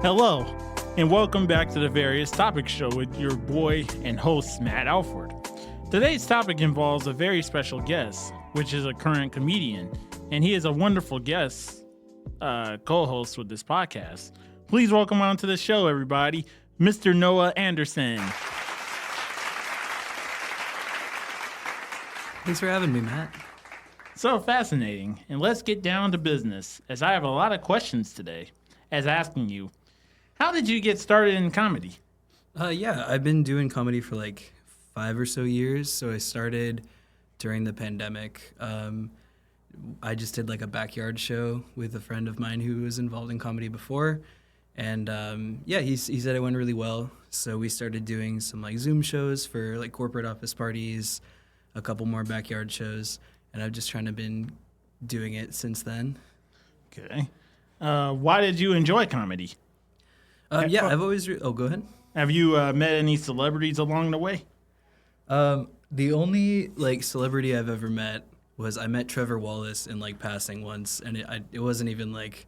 Hello, and welcome back to the Various Topics Show with your boy and host, Matt Alford. Today's topic involves a very special guest, which is a current comedian, and he is a wonderful guest co-host with this podcast. Please welcome on to the show, everybody, Mr. Noah Anderson. Thanks for having me, Matt. So fascinating, and let's get down to business, as I have a lot of questions today, as asking you, how did you get started in comedy? I've been doing comedy for like 5 or so years. So I started during the pandemic. I just did like a backyard show with a friend of mine who was involved in comedy before. And he said it went really well. So we started doing some like Zoom shows for like corporate office parties, a couple more backyard shows. And I've just kind of been doing it since then. Okay. Why did you enjoy comedy? I've always... go ahead. Have you met any celebrities along the way? The only like celebrity I've ever met was I met Trevor Wallace in like passing once, and it wasn't even like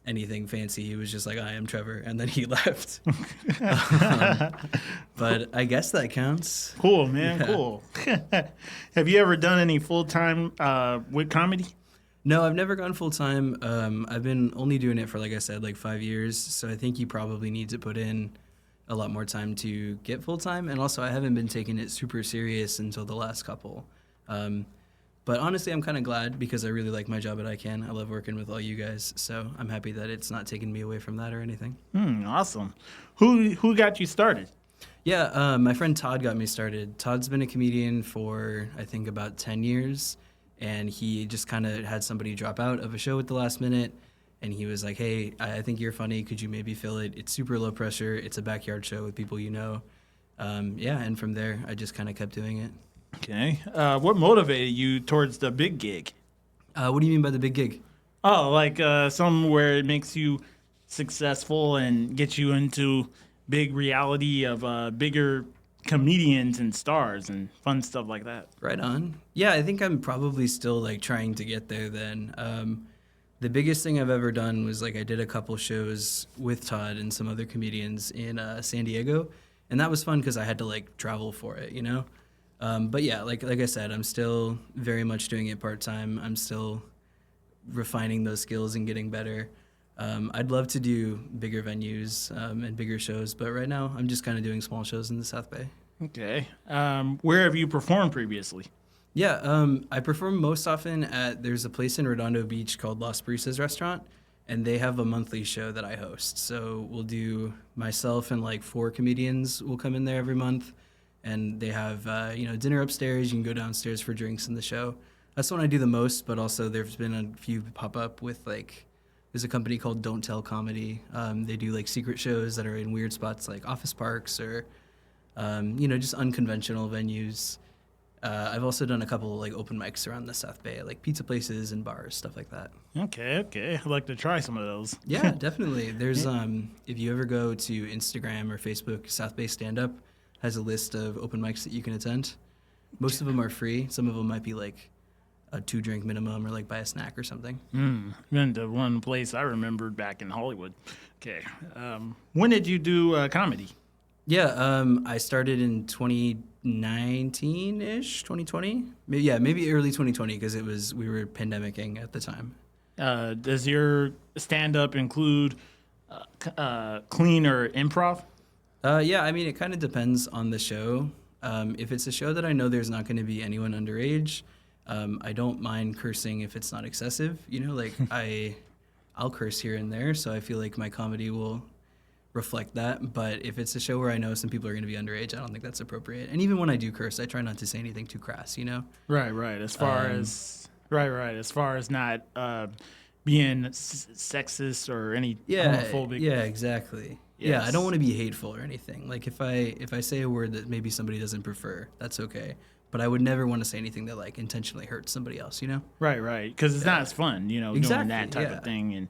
anything fancy. He was just like, "I am Trevor," and then he left. But I guess that counts. Cool, man. Yeah. Cool. Have you ever done any full time with comedy? No, I've never gone full time. I've been only doing it for, like I said, like 5 years. So I think you probably need to put in a lot more time to get full time. And also, I haven't been taking it super serious until the last couple. But honestly, I'm kind of glad because I really like my job at ICANN. I love working with all you guys. So I'm happy that it's not taking me away from that or anything. Awesome. Who got you started? Yeah, my friend Todd got me started. Todd's been a comedian for, I think, about 10 years. And he just kind of had somebody drop out of a show at the last minute. And he was like, "Hey, I think you're funny. Could you maybe fill it? It's super low pressure. It's a backyard show with people you know." And from there, I just kind of kept doing it. Okay. What motivated you towards the big gig? What do you mean by the big gig? Oh, like somewhere it makes you successful and gets you into big reality of bigger comedians and stars and fun stuff like that. Right on. Yeah, I think I'm probably still like trying to get there then. The biggest thing I've ever done was like I did a couple shows with Todd and some other comedians in San Diego, and that was fun because I had to like travel for it, you know? But yeah, like I said, I'm still very much doing it part-time. I'm still refining those skills and getting better. I'd love to do bigger venues and bigger shows, but right now I'm just kind of doing small shows in the South Bay. Okay. Where have you performed previously? Yeah, I perform most often there's a place in Redondo Beach called Las Brisas Restaurant, and they have a monthly show that I host. So we'll do myself and like 4 comedians will come in there every month, and they have dinner upstairs. You can go downstairs for drinks in the show. That's the one I do the most, but also there's been a few pop up with like, there's a company called Don't Tell Comedy. They do like secret shows that are in weird spots like office parks or, just unconventional venues. I've also done a couple like open mics around the South Bay, like pizza places and bars, stuff like that. Okay. I'd like to try some of those. Yeah, definitely. There's if you ever go to Instagram or Facebook, South Bay Stand Up has a list of open mics that you can attend. Most of them are free. Some of them might be like a 2-drink minimum or like buy a snack or something. Been to one place I remembered back in Hollywood. Okay. When did you do comedy? Yeah, I started in 2019-ish, 2020. Maybe early 2020 because we were pandemicing at the time. Does your stand-up include clean or improv? It kind of depends on the show. If it's a show that I know there's not going to be anyone underage, I don't mind cursing if it's not excessive. I'll curse here and there, so I feel like my comedy will reflect that. But if it's a show where I know some people are going to be underage, I don't think that's appropriate. And even when I do curse, I try not to say anything too crass, you know? Right. As far as not being sexist or any homophobic. Yeah, exactly. Yes. Yeah, I don't want to be hateful or anything. Like if I say a word that maybe somebody doesn't prefer, that's okay. But I would never want to say anything that like intentionally hurts somebody else, you know? Right. Because it's not as fun, exactly, doing that type of thing and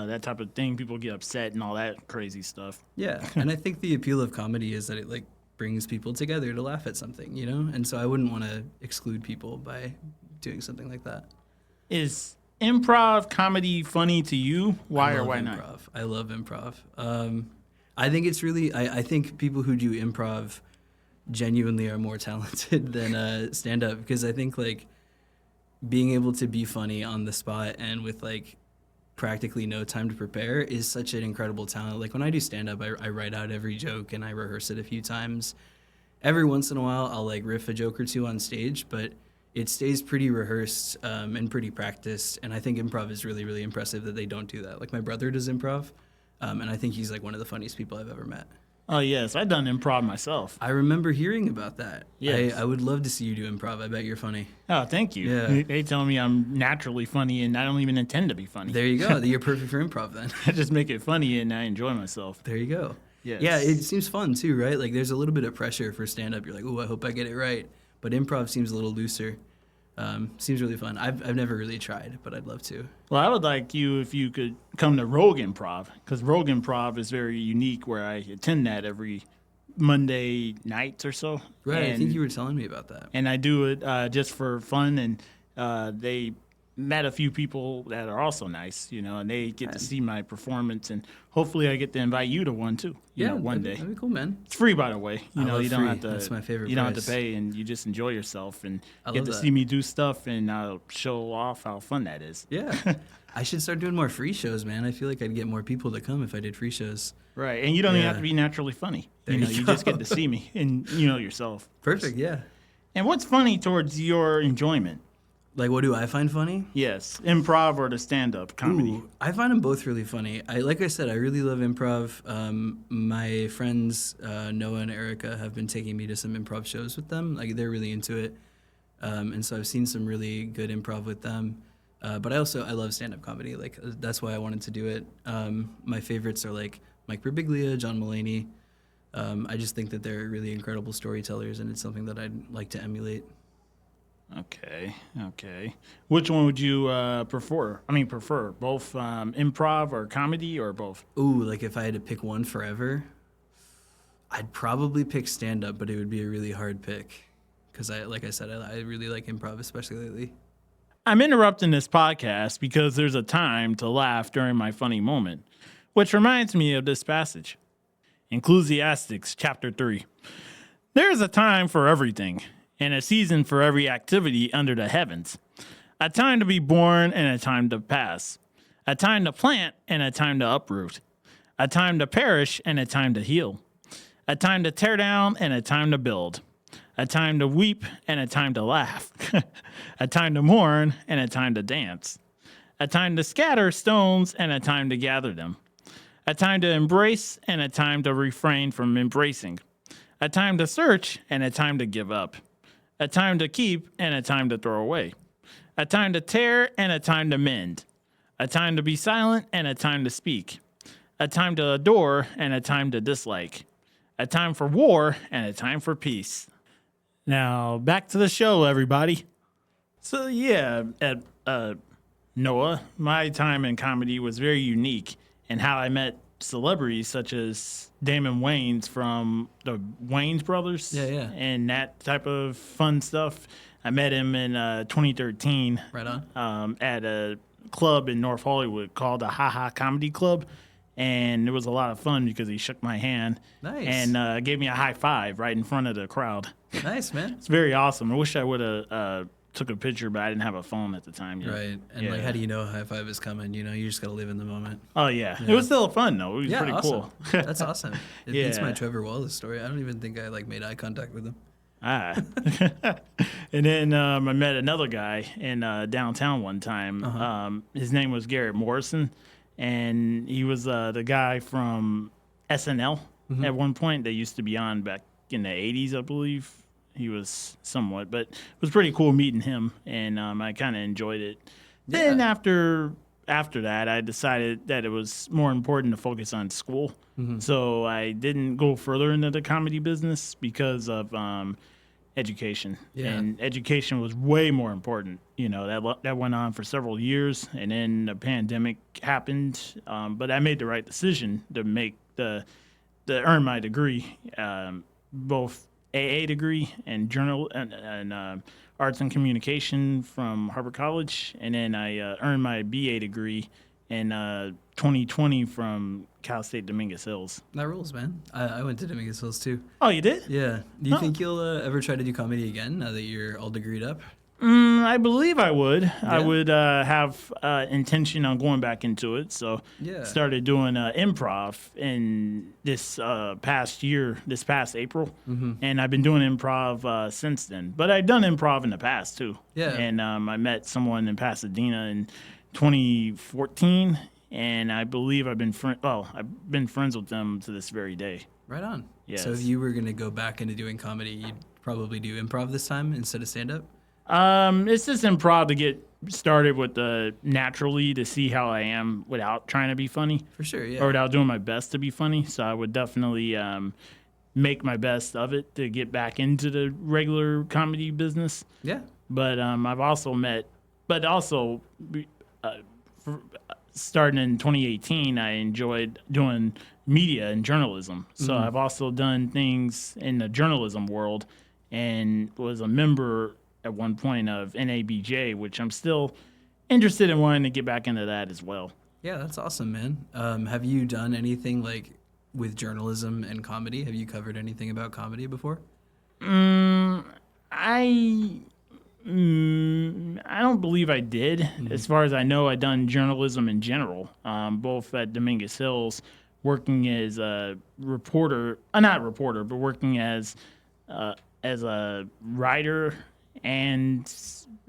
that type of thing. People get upset and all that crazy stuff. Yeah, and I think the appeal of comedy is that it like brings people together to laugh at something, you know? And so I wouldn't want to exclude people by doing something like that. Is improv comedy funny to you? Why I or love why improv. not? I love improv. I think it's really. I think people who do improv genuinely are more talented than stand up, because I think like being able to be funny on the spot and with like practically no time to prepare is such an incredible talent. Like when I do stand up, I write out every joke and I rehearse it a few times. Every once in a while, I'll like riff a joke or two on stage, but it stays pretty rehearsed and pretty practiced. And I think improv is really, really impressive that they don't do that. Like my brother does improv, and I think he's like one of the funniest people I've ever met. Oh, yes. I've done improv myself. I remember hearing about that. Yes. I would love to see you do improv. I bet you're funny. Oh, thank you. Yeah. They tell me I'm naturally funny and I don't even intend to be funny. There you go. You're perfect for improv then. I just make it funny and I enjoy myself. There you go. Yes. Yeah, it seems fun too, right? Like there's a little bit of pressure for stand-up. You're like, oh, I hope I get it right. But improv seems a little looser. Seems really fun. I've never really tried, but I'd love to. Well, I would like you if you could come to Rogue Improv, because Rogue Improv is very unique where I attend that every Monday nights or so. Right, And, I think you were telling me about that. and I do it just for fun, and they met a few people that are also nice, and they get to see my performance, and hopefully I get to invite you to one too, one day. That'd be cool, man. It's free, by the way. I love You don't free. have to. That's my favorite You don't have price. to pay, and you just enjoy yourself, and I get love to that. see me do stuff, and I'll show off how fun that is. Yeah. I should start doing more free shows, man. I feel like I'd get more people to come if I did free shows. Right, and you don't even have Yeah. to be naturally funny. There you You go. just get to see me, and you know yourself. Perfect, yeah. And what's funny towards your enjoyment? Like, what do I find funny? Yes, improv or the stand-up comedy. Ooh, I find them both really funny. Like I said, I really love improv. My friends Noah and Erica have been taking me to some improv shows with them. Like they're really into it, and so I've seen some really good improv with them. But I love stand-up comedy. Like that's why I wanted to do it. My favorites are like Mike Birbiglia, John Mulaney. I just think that they're really incredible storytellers, and it's something that I'd like to emulate. Okay. Which one would you prefer? Both improv or comedy or both? Ooh, like if I had to pick one forever, I'd probably pick stand-up, but it would be a really hard pick because like I said, I really like improv, especially lately. I'm interrupting this podcast because there's a time to laugh during my funny moment, which reminds me of this passage. Ecclesiastes chapter 3. There is a time for everything, and a season for every activity under the heavens. A time to be born and a time to pass. A time to plant and a time to uproot. A time to perish and a time to heal. A time to tear down and a time to build. A time to weep and a time to laugh. A time to mourn and a time to dance. A time to scatter stones and a time to gather them. A time to embrace and a time to refrain from embracing. A time to search and a time to give up. A time to keep and a time to throw away. A time to tear and a time to mend. A time to be silent and a time to speak. A time to adore and a time to dislike. A time for war and a time for peace. Now, back to the show, everybody. So, yeah, Noah, my time in comedy was very unique in how I met celebrities such as Damon Wayans from the Wayans Brothers. Yeah. And that type of fun stuff. I met him in 2013. Right on. At a club in North Hollywood called the Ha Ha Comedy Club. And it was a lot of fun because he shook my hand. Nice. And gave me a high five right in front of the crowd. Nice, man. It's very awesome. I wish I would have took a picture, but I didn't have a phone at the time yet. Right. And like, how do you know a high five is coming? You just got to live in the moment. Oh, yeah. It was still fun, though. It was pretty awesome. cool. That's awesome. It beats Yeah. my Trevor Wallace story. I don't even think I made eye contact with him. And then I met another guy in downtown one time. His name was Garrett Morrison, and he was the guy from SNL at one point. They used to be on back in the 80s, I believe. He was somewhat, but it was pretty cool meeting him, and I kind of enjoyed it. Then after that, I decided that it was more important to focus on school. So I didn't go further into the comedy business because of education. Yeah. And education was way more important. That went on for several years, and then the pandemic happened. But I made the right decision to earn my degree, both AA degree and journal and arts and communication from Harvard College, and then I earned my BA degree in 2020 from Cal State Dominguez Hills. That rules, man. I went to Dominguez Hills too. Oh, you did? Yeah. Do you think you'll ever try to do comedy again now that you're all degreed up? I believe I would. I Yeah. would have intention on going back into it. So Yeah. started doing improv in this past year, this past April. And I've been doing improv since then. But I've done improv in the past too. Yeah. And I met someone in Pasadena in 2014. And I believe I've been I've been friends with them to this very day. Right on. Yes. So if you were going to go back into doing comedy, you'd probably do improv this time instead of stand-up? It's just improv to get started with the naturally to see how I am without trying to be funny For sure, yeah. or without doing my best to be funny. So I would definitely make my best of it to get back into the regular comedy business. Yeah. But I've also starting in 2018, I enjoyed doing media and journalism. So I've also done things in the journalism world and was a member at one point of NABJ, which I'm still interested in wanting to get back into that as well. Yeah, that's awesome, man. Have you done anything like with journalism and comedy? Have you covered anything about comedy before? I don't believe I did. As far as I know, I've done journalism in general, both at Dominguez Hills, working as a reporter, not reporter, but working as a writer and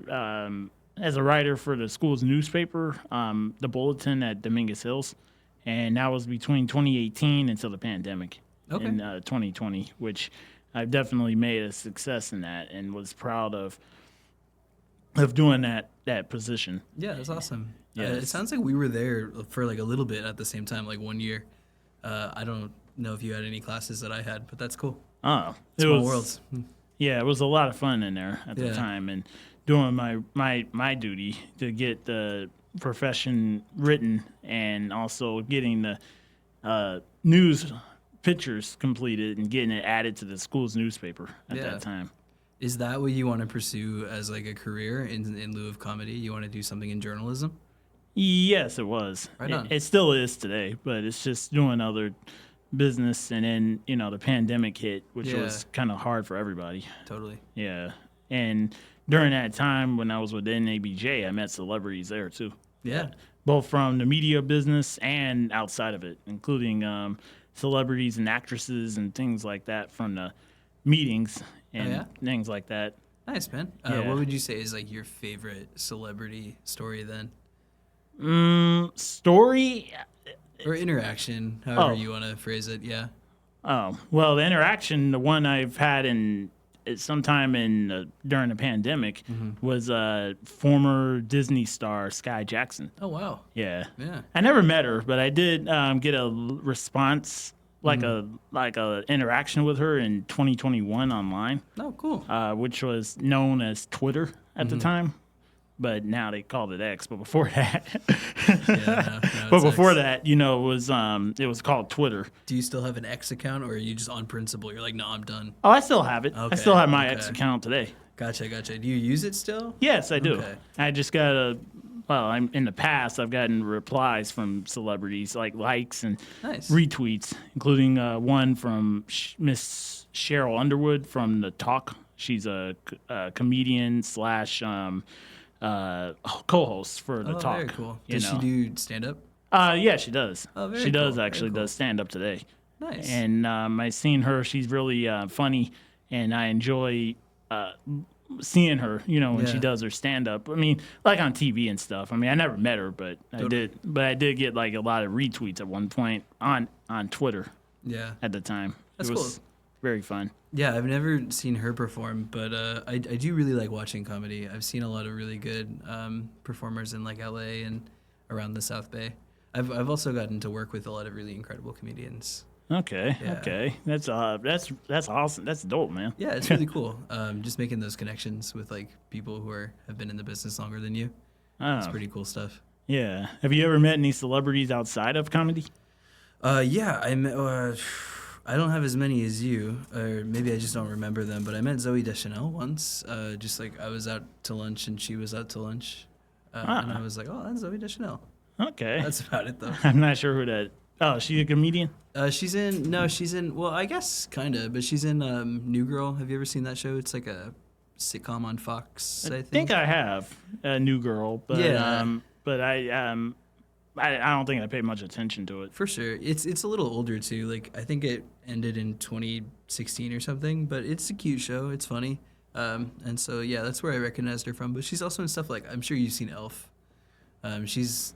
as a writer for the school's newspaper, the Bulletin at Dominguez Hills. And that was between 2018 until the pandemic in 2020, which I've definitely made a success in that and was proud of doing that position. Yeah, that's awesome. Yes. It sounds like we were there for like a little bit at the same time, like 1 year. I don't know if you had any classes that I had, but that's cool. Oh, Small worlds. Yeah, it was a lot of fun in there at the Yeah. time and doing my duty to get the profession written and also getting the news pictures completed and getting it added to the school's newspaper at Yeah. that time. Is that what you want to pursue as like a career in lieu of comedy? You want to do something in journalism? Yes, it was. Right on. It still is today, but it's just doing other business, and then the pandemic hit, which Yeah. was kind of hard for everybody. Totally. Yeah, and during that time when I was with NABJ, I met celebrities there too. Yeah. Both from the media business and outside of it, including celebrities and actresses and things like that from the meetings and yeah? things like that. Nice, man. Yeah. What would you say is like your favorite celebrity story then? Story. Or interaction, however Oh. you want to phrase it. Yeah. Oh, well, the interaction, the one I've had sometime during the pandemic was former Disney star Sky Jackson. Oh, wow. Yeah. Yeah. I never met her, but I did get a response, like a interaction with her in 2021 online, Oh, cool. which was known as Twitter at the time. But now they called it X. But before that, it's before X. that, it was called Twitter. Do you still have an X account, or are you just on principle? You're like, no, I'm done. Oh, I still have it. I Okay, still have my okay. X account today. Gotcha. Do you use it still? Yes, I do. Okay. I just got in the past, I've gotten replies from celebrities, like likes and Nice. retweets, including one from Miss Cheryl Underwood from The Talk. She's a comedian / co-host for The Oh, Talk. very cool. you Does she know. do stand-up? Yeah, she does. Oh, very she does cool, very actually cool. does stand up today. Nice. And I seen her. She's really funny, and I enjoy seeing her. When she Yeah. does her stand up. I mean, like on TV and stuff. I mean, I never met her, but I did. But I did get like a lot of retweets at one point on Twitter Yeah. at the time. That's it was cool. very fun. Yeah, I've never seen her perform, but I do really like watching comedy. I've seen a lot of really good performers in like LA and around the South Bay. I've also gotten to work with a lot of really incredible comedians. Okay. Yeah. Okay. That's awesome. That's dope, man. Yeah, it's really cool. Just making those connections with like people who have been in the business longer than you. It's Oh, pretty cool stuff. yeah. Have you ever met any celebrities outside of comedy? Yeah, I met. I don't have as many as you, or maybe I just don't remember them. But I met Zoe Deschanel once. Just like I was out to lunch and she was out to lunch, and I was like, "Oh, that's Zoe Deschanel." Okay. That's about it, though. I'm not sure who that. Oh, she's a comedian? She's in. No, she's in. Well, I guess kind of, but she's in New Girl. Have you ever seen that show? It's like a sitcom on Fox. I think I have a New Girl, but Yeah. but I don't think I paid much attention to it. For sure. It's a little older too. Like I think it ended in 2016 or something, but it's a cute show. It's funny. And so yeah, that's where I recognized her from. But she's also in stuff like I'm sure you've seen Elf. She's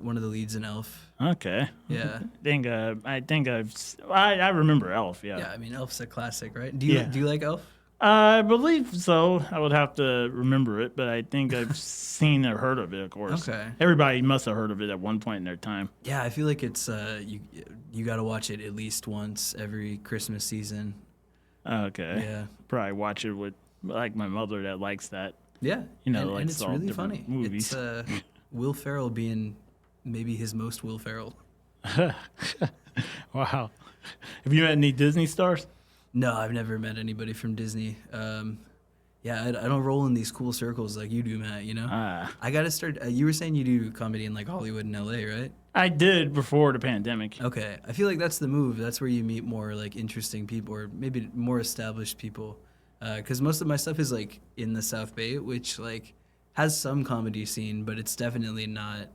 one of the leads in Elf. Okay. Yeah. I remember Elf. Yeah. Yeah, I mean Elf's a classic, right? Do you like Elf? I believe so. I would have to remember it, but I think I've seen or heard of it. Of course. Okay. Everybody must have heard of it at one point in their time. Yeah, I feel like it's you got to watch it at least once every Christmas season. Okay. Yeah. Probably watch it with like my mother that likes that. Yeah. You know, and, like and it's all really different funny. movies. It's Will Ferrell being maybe his most Will Ferrell. Wow. Have you met any Disney stars? No, I've never met anybody from Disney. Yeah, I don't roll in these cool circles like you do, Matt, you know? I got to start. You were saying you do comedy in like Hollywood and LA, right? I did before the pandemic. Okay. I feel like that's the move. That's where you meet more like interesting people or maybe more established people. Because most of my stuff is like in the South Bay, which like has some comedy scene, but it's definitely not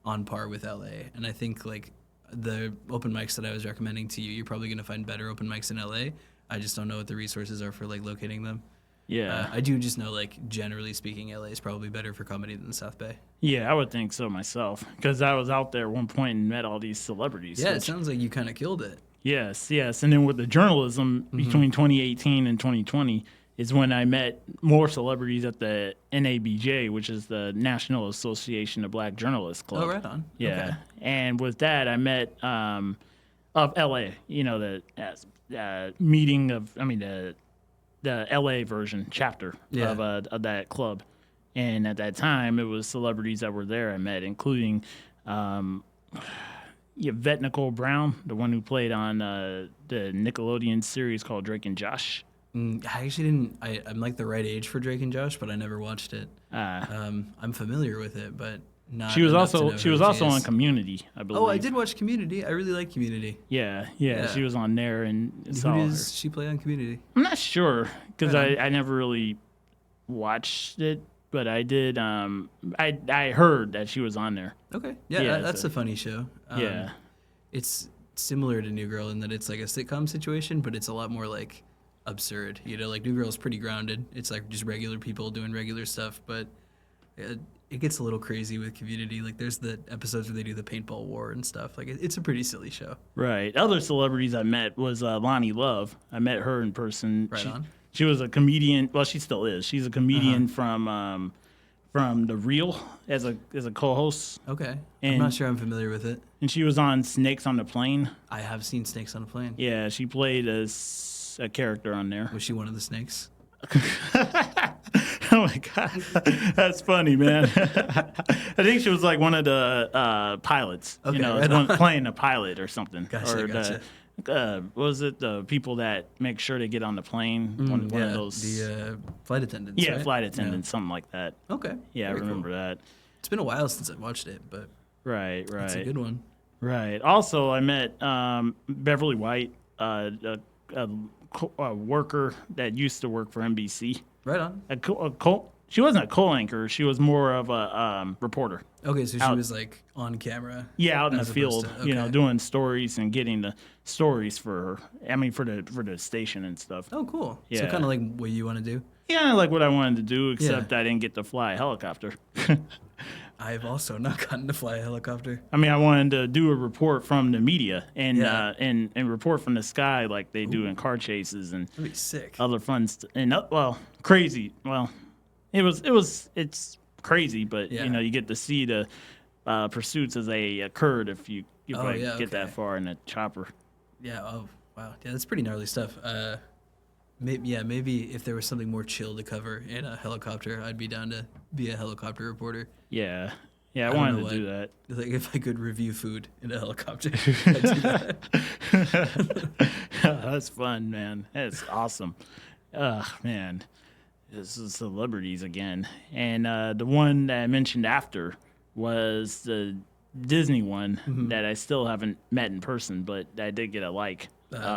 on par with LA. And I think like the open mics that I was recommending to you, you're probably going to find better open mics in LA. I just don't know what the resources are for like locating them. Yeah. I do just know like generally speaking, LA is probably better for comedy than the South Bay. Yeah, I would think so myself. Because I was out there at one point and met all these celebrities. Yeah, it sounds like you kind of killed it. Yes. And then with the journalism between 2018 and 2020 is when I met more celebrities at the NABJ, which is the National Association of Black Journalists Club. Oh, right on. Yeah. Okay. And with that, I met of LA, you know, the meeting of, the LA version chapter of that club. And at that time, it was celebrities that were there I met, including Yvette Nicole Brown, the one who played on the Nickelodeon series called Drake and Josh. I actually didn't. I'm like the right age for Drake and Josh, but I never watched it. I'm familiar with it, but not. She was enough to know also who on Community, I believe. Oh, I did watch Community. I really like Community. Yeah. She was on there and Who saw her. does she play on Community? I'm not sure because Right I never really watched it, but I did. I heard that she was on there. Okay, yeah, Yeah, that's so- a funny show. Yeah. It's similar to New Girl in that it's like a sitcom situation, but it's a lot more like absurd. You know, like New Girl's pretty grounded. It's like just regular people doing regular stuff, but it gets a little crazy with Community. Like there's the episodes where they do the paintball war and stuff. Like it's a pretty silly show. Right. Other celebrities I met was Lonnie Love. I met her in person. Right on. She was a comedian. Well, she still is. She's a comedian from The Real as a co-host. Okay. And- I'm not sure I'm familiar with it. And she was on Snakes on the Plane. I have seen Snakes on a Plane. Yeah, she played a character on there. Was she one of the snakes? Oh my god, that's funny, man. I think she was like one of the pilots. Okay, you know, right playing a pilot or something. Gotcha, or gotcha. What was it the people that make sure to get on the plane? One of those. The flight attendants. Yeah, right? flight attendants, something like that. Yeah. Okay. Yeah, I Very cool. remember that. It's been a while since I watched it, but Right. it's a good one. Right. Also, I met Beverly White, a worker that used to work for NBC. Right on. She wasn't a co-anchor. She was more of a reporter. Okay, so she Out- was like on camera. Yeah, out in the As opposed field, to- you know, okay. doing stories and getting the stories for her. I mean, for the station and stuff. Oh, cool. So Yeah. kind of like what you want to do. Yeah, like what I wanted to do, except I didn't get to fly a helicopter. I've also not gotten to fly a helicopter. I mean, I wanted to do a report from the media and Yeah. and report from the sky like they do in car chases and That'd be sick. other fun crazy. Well, it's crazy, but Yeah. you know, you get to see the pursuits as they occurred if you Oh, yeah, get that okay. far in a chopper. Yeah. Oh, wow. Yeah, that's pretty gnarly stuff. Maybe if there was something more chill to cover in a helicopter, I'd be down to be a helicopter reporter. Yeah. Yeah, I don't wanted know to do that. Like if I could review food in a helicopter, I'd do that. That's fun, man. That's awesome. Man, this is celebrities again. And the one that I mentioned after was the Disney one that I still haven't met in person, but I did get a like.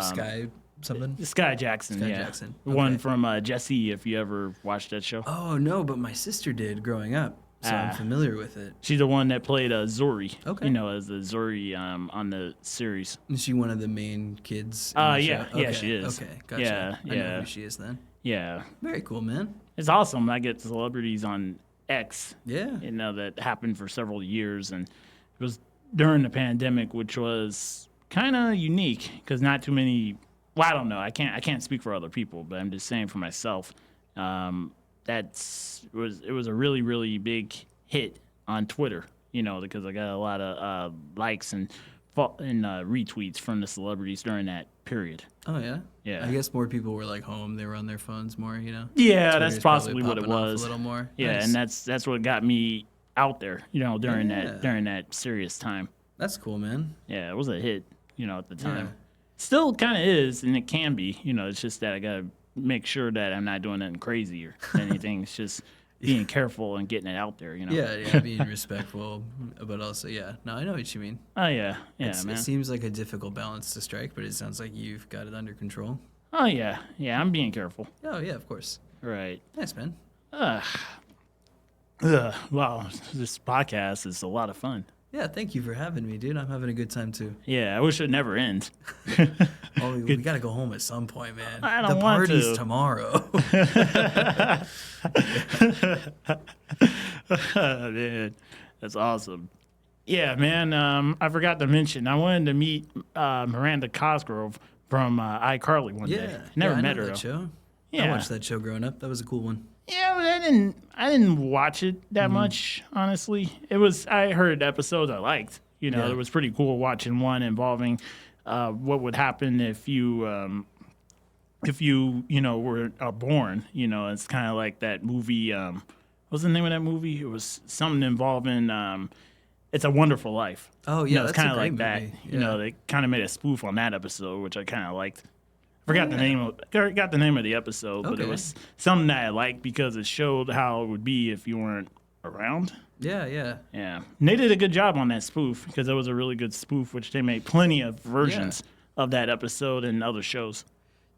Sky something? Sky Jackson, Sky yeah. Jackson. The one Okay. from Jessie, if you ever watched that show. Oh, no, but my sister did growing up, so I'm familiar with it. She's the one that played Zori. Okay. You know, as the Zori on the series. Is she one of the main kids? In the Yeah. show? Yeah, Okay, she is. Okay, gotcha. Yeah, I know yeah. who she is then. Yeah. Very cool, man. It's awesome. I get celebrities on X, Yeah. you know, that happened for several years. And it was during the pandemic, which was kind of unique because not too many. Well, I don't know. I can't speak for other people, but I'm just saying for myself. It was a really, really big hit on Twitter, you know, because I got a lot of likes and retweets from the celebrities during that period. Oh, yeah? Yeah. I guess more people were like home. They were on their phones more, you know? Yeah, Twitter's that's possibly what it popping off was. A little more. Yeah, Nice. and that's what got me out there, you know, during Yeah. that serious time. That's cool, man. Yeah, it was a hit, you know, at the time. Yeah. Still kind of is, and it can be, you know. It's just that I gotta make sure that I'm not doing anything crazy or anything. It's just being careful and getting it out there, you know. Yeah, being respectful, but also, yeah. No, I know what you mean. Oh yeah, man. It seems like a difficult balance to strike, but it sounds like you've got it under control. Oh yeah. I'm being careful. Oh, yeah, of course. Right. Nice, man. Wow, this podcast is a lot of fun. Yeah, thank you for having me, dude. I'm having a good time, too. Yeah, I wish it never ends. Oh, we got to go home at some point, man. I don't the want party's to. tomorrow. Man, that's awesome. Yeah, man. I forgot to mention I wanted to meet Miranda Cosgrove from iCarly one day. Never I met know her. that show. Yeah. I watched that show growing up. That was a cool one. Yeah, but I didn't watch it that much, honestly. I heard episodes I liked. You know, Yeah. it was pretty cool watching one involving what would happen if you were born. You know, it's kind of like that movie. What's the name of that movie? It was something involving It's a Wonderful Life. Oh, yeah, You know, it's that's kind a of great like that. movie. You know, Yeah. they kind of made a spoof on that episode, which I kind of liked. Forgot the name of the episode, but it Okay. was something that I liked because it showed how it would be if you weren't around. Yeah. Yeah, and they did a good job on that spoof because it was a really good spoof, which they made plenty of versions of that episode and other shows.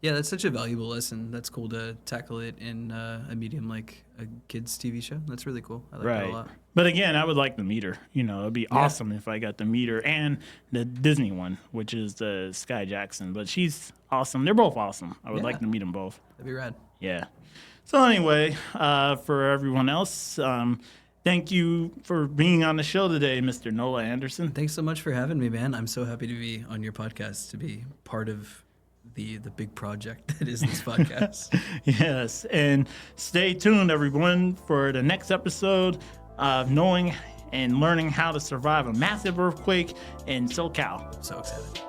Yeah, that's such a valuable lesson. That's cool to tackle it in a medium like a kids' TV show. That's really cool. I like that a lot. But again, I would like to meet her. You know, it'd be awesome if I got to meet her and the Disney one, which is the Sky Jackson. But she's awesome. They're both awesome. I would like to meet them both. That'd be rad. Yeah. So anyway, for everyone else, thank you for being on the show today, Mr. Nola Anderson. Thanks so much for having me, man. I'm so happy to be on your podcast, to be part of the big project that is this podcast. Yes, and stay tuned, everyone, for the next episode of knowing and learning how to survive a massive earthquake in SoCal. So excited.